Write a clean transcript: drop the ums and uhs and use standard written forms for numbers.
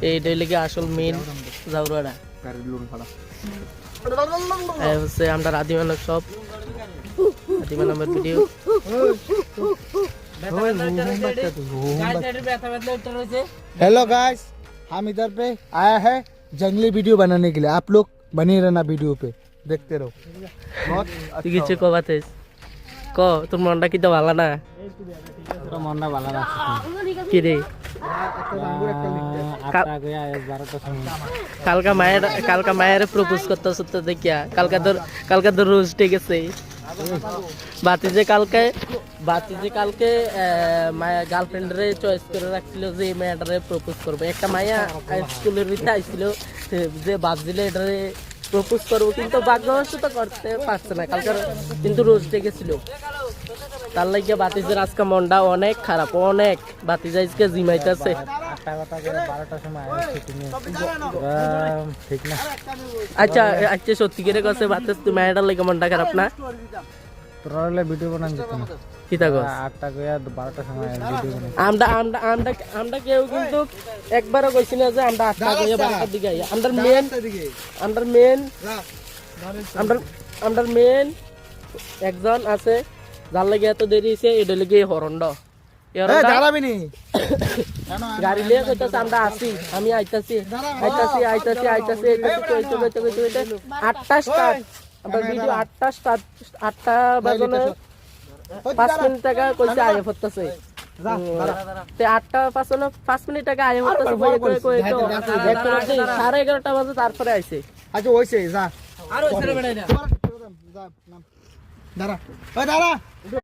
এইটাই লেগে আসল মেন জাউরাটা হচ্ছে আমরা আদিমানব সব আদিমানবের ভিডিও। हेलो गाइस, हम इधर पे आया है जंगली वीडियो बनाने के लिए। आप लोग बने रहना वीडियो पे, देखते रहो। তুই কিছু কবাতে ক তোর মনটা কি তো ভালো না? मन्ना वाला কি রে কালকা মায়ের প্রপোজ করতে সত্য দেখিয়া কালকা তোর রোজ ঠিক আছে। বাতি যে কালকে মায়া গার্লফ্রেন্ডরে চয়েস করে রাখছিল যে এই মেয়েটারে প্রপোজ করবে। একটা মায়া স্কুলের ভিতরে আইছিল যে ভাবছিল এটারে প্রপোজ করবো, কিন্তু ভাগ্যবশত করতে পারছে না। কালকার কিন্তু রোজ ডেকেছিল, তার লাগে বাতিজের আজকে মনটা অনেক খারাপ, অনেক। বাতিজা আজকে জিমাইতেছে। আচ্ছা আচ্ছা সত্যি করে কাছে বাতিজ তুমি মায়ের লাগে মনটা খারাপ না? ভিডিও বানান যেত না কি থাকো 8টা কইয়া 12টার সময় ভিডিও বানাই। আমরা কেউ কিন্তু একবারও কইছি না যে আমরা 8টা কইয়া 12টার দিকে আই। আমরা মেন একজন আছে যার লাগে এত দেরি হইছে, এটা লাগে হরন্ড গাড়ি লিয়ে কইতাছে আমরা আসি, আমি আইতাছি 8টা স্টার্ট। আমরা ভিডিও 8টা স্টার্ট, 8টা বাজনে 5 মিনিট টাকা কইছে আইয়া পড়তাছে। তে 8টা 5 মিনিট টাকা আইয়া পড়তাছে কই 11:30 বাজে তারপরে আইছে। আচ্ছা ওইছে যা আর ওইছে বেড়াই না, যা নাম দাঁড়া ওই দাঁড়া।